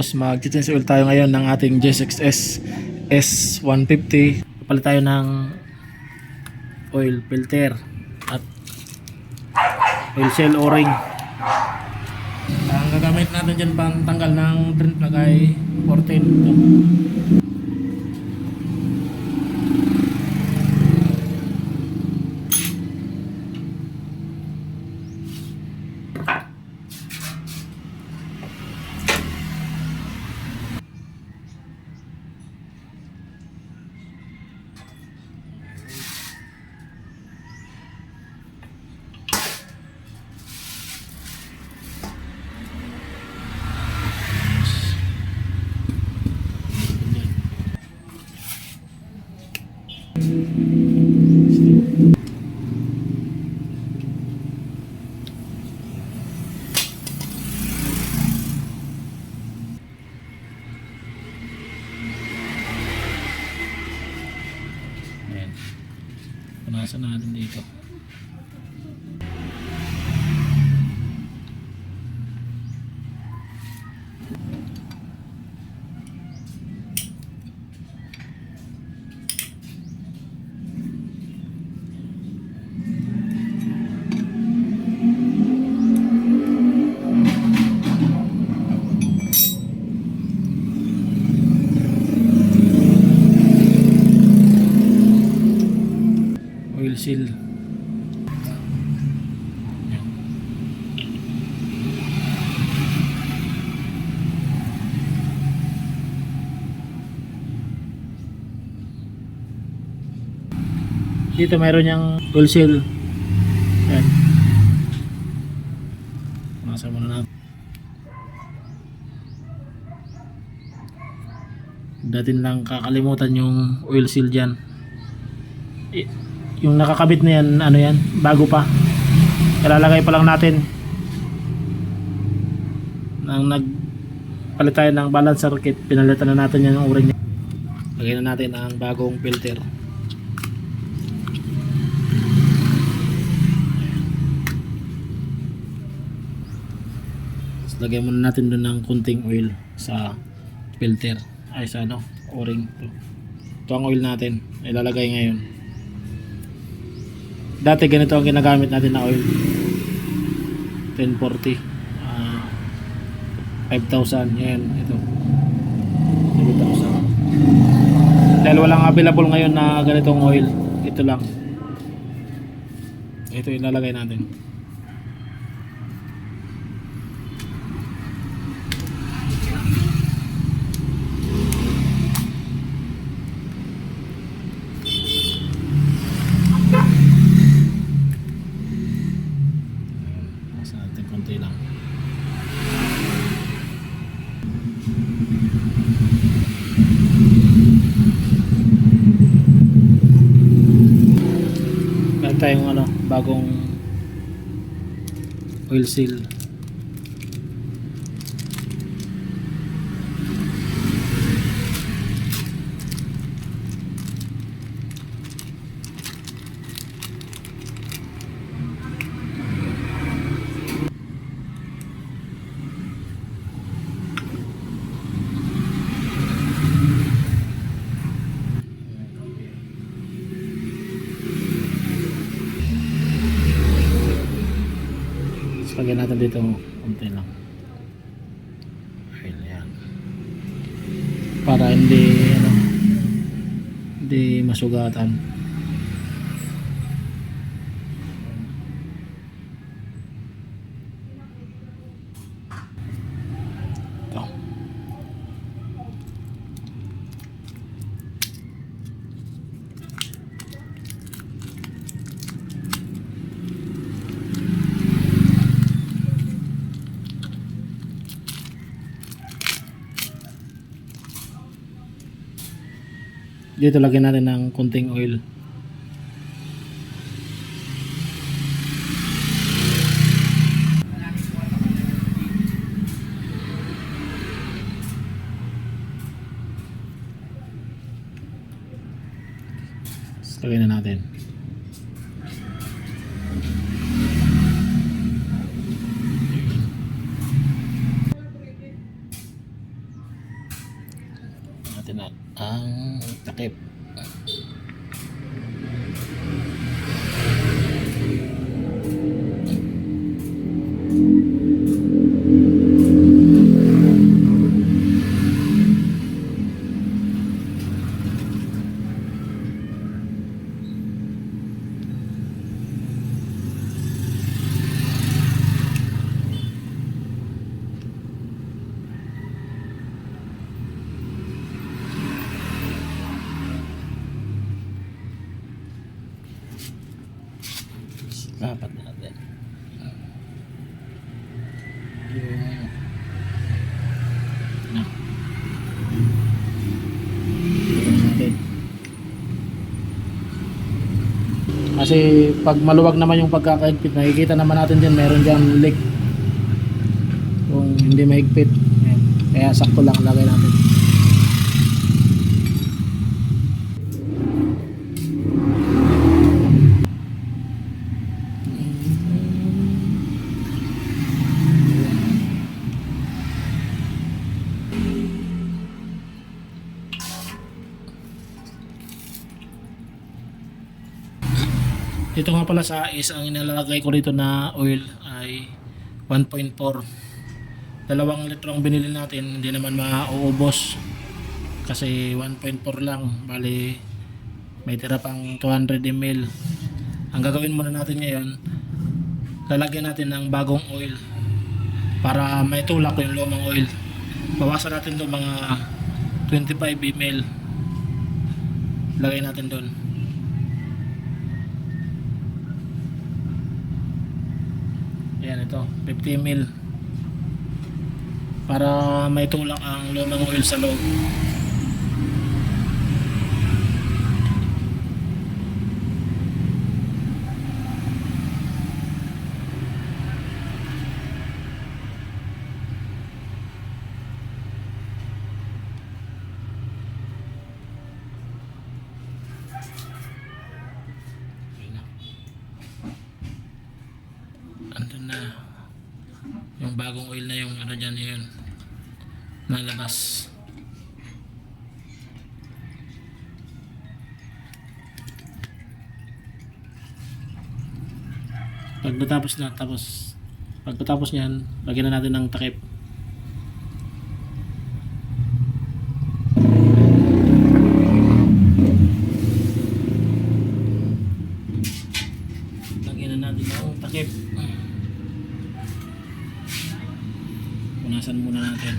Mag-change oil tayo ngayon ng ating GSX-S S150. Papalit tayo ng oil filter at oil seal o-ring. Ang gagamit natin dyan pang tanggal ng drain plug ay 14. Ayan. Punasan natin dito. Oil seal. Dito mayroon yung oil seal. Ayan. Nasa muna natin. Dati lang kakalimutan yung oil seal dyan. Yung nakakabit na yan, ano yan, bago pa. Ilalagay pa lang natin. Nang nagpalit tayo ng balance circuit, pinalitan na natin yan yung o-ring. Lagyan na natin ang bagong filter. Lagyan muna natin doon ng kunting oil sa filter ay sa ano, o-ring. Ito ang oil natin ilalagay ngayon. Dati ganito ang ginagamit natin na oil, 1040, 5,000. Yan, ito 7,000. Dahil walang available ngayon na ganitong oil, ito lang, ito ilalagay natin. Konti lang. Meron tayong ano, bagong oil seal. Lagyan natin dito konti lang. Ayan. Para hindi ano, hindi masugatan. Ito. Dito lagyan natin ng kunting oil. Lagyan na natin. natin ang takip. Dapat natin yung natin. Kasi pag maluwag naman yung pagkakaigpit, nakikita naman natin dyan, meron dyan leak kung hindi mahigpit. Ayan. Kaya sakto lang lagay natin. Dito nga pala sa is ang inalalagay ko dito na oil ay 1.4. 2 litro ang binili natin, hindi naman mauubos kasi 1.4 lang, bali may tira pang 200 ml. Ang gagawin muna natin ngayon, lalagyan natin ng bagong oil para may tulak yung lumang oil. Bawasan natin doon mga 25 ml, lagay natin doon. Ayan, ito 50 ml para may tulak ang lumang oil sa loob. Andun na yung bagong oil na yung ano dyan, yun nalabas. Pagkatapos nyan, lagyan na natin ng takip. Lagyan na natin ng takip. Punasan muna natin.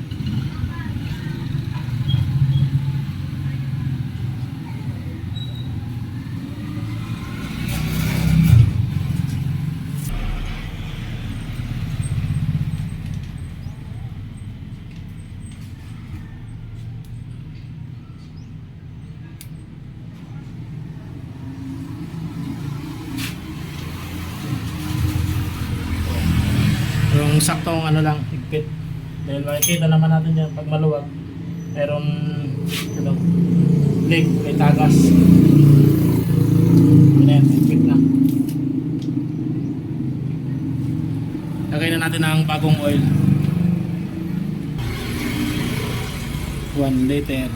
Yung saktong ano lang, higpit. Dahil makikita naman natin dyan pag maluwag, meron ano, leak, may tagas. Ayan, higpit na. Lagay na natin ang bagong oil. 1 liter.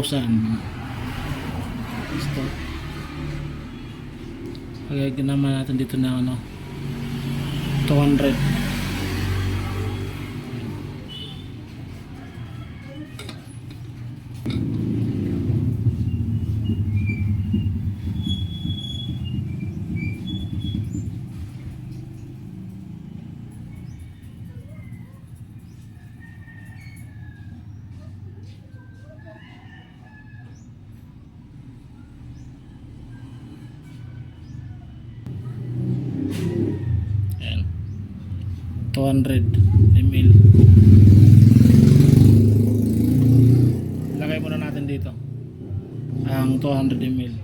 Stop. Lagyan naman natin dito na ano, 200. 200 ml. Lagay muna natin dito ang 200 ml.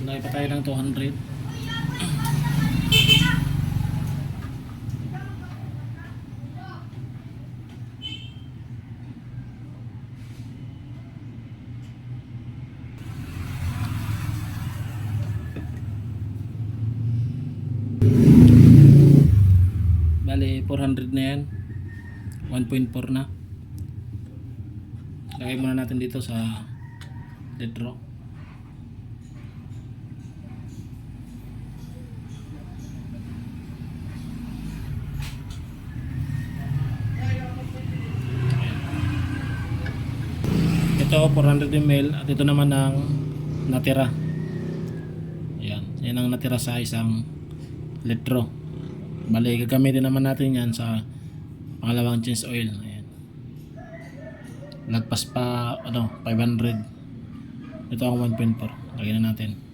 Lagay pa tayo ng 200. Bali 400 na yan, 1.4 na. Lagay muna natin dito sa litro. Ito 400 ml at ito naman ang natira. Yan ang natira sa isang litro. Bali, gagamitin naman natin yan sa pangalawang change oil. Ayan. Lagpas pa 500. Ito ang 1.4. Lagyan na natin.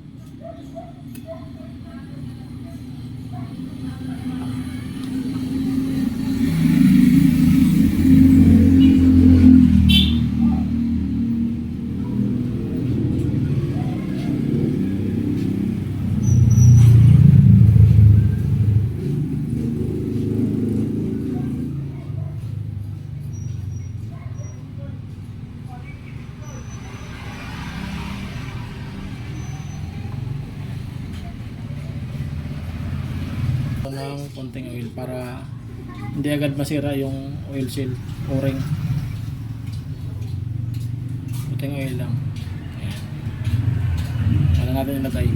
Ng konting oil para hindi agad masira yung oil seal o-ring. Konting oil lang. Ayan. Para natin ilagay.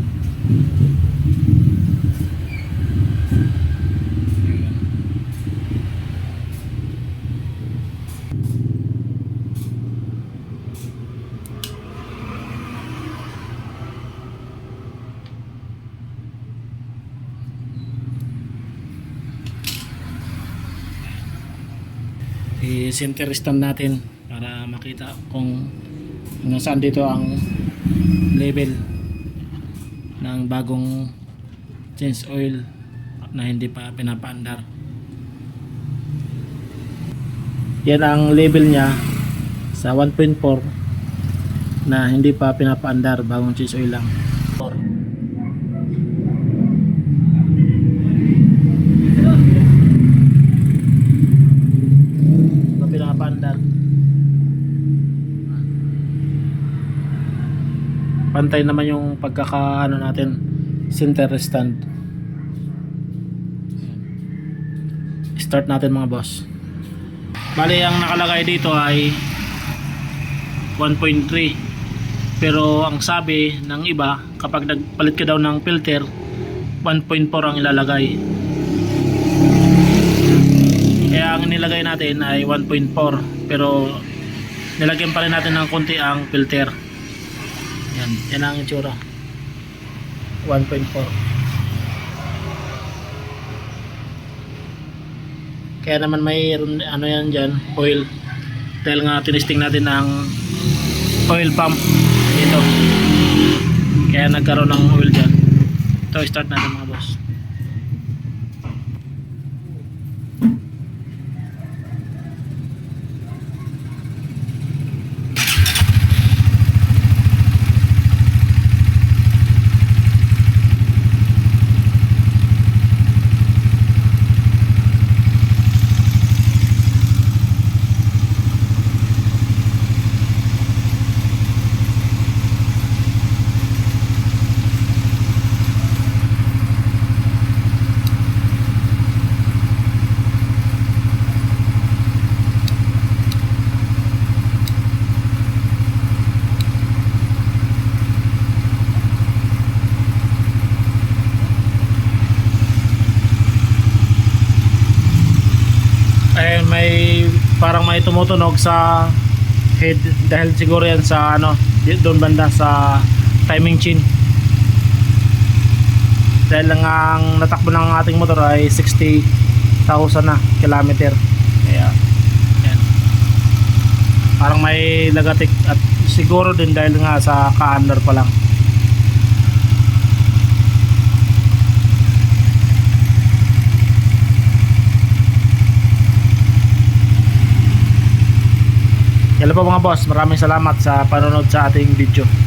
I-center stand natin para makita kung hanggang saan dito ang level ng bagong change oil na hindi pa pinapaandar. Yan ang level niya sa 1.4 na hindi pa pinapaandar, bagong change oil lang. Pantay naman yung pagkakaano natin, center stand. Start natin mga boss. Bali ang nakalagay dito ay 1.3, pero ang sabi ng iba kapag nagpalit ka daw ng filter 1.4 ang ilalagay. Kaya ang nilagay natin ay 1.4, pero nilagyan pa rin natin ng konti ang filter. Yan ang itsura. 1.4. Kaya naman may yan dyan, oil. Dahil nga tinisting natin ang oil pump dito. Kaya nagkaroon ng oil dyan. Ito, start natin mga boss. Parang may tumutunog sa head dahil siguro yan sa doon banda sa timing chain. dahil lang ang natakbo ng ating motor ay 60,000 na kilometer. Kaya yan, parang may lagatik, at siguro din dahil nga sa ka-under pa lang. Yan po mga boss, maraming salamat sa panonood sa ating video.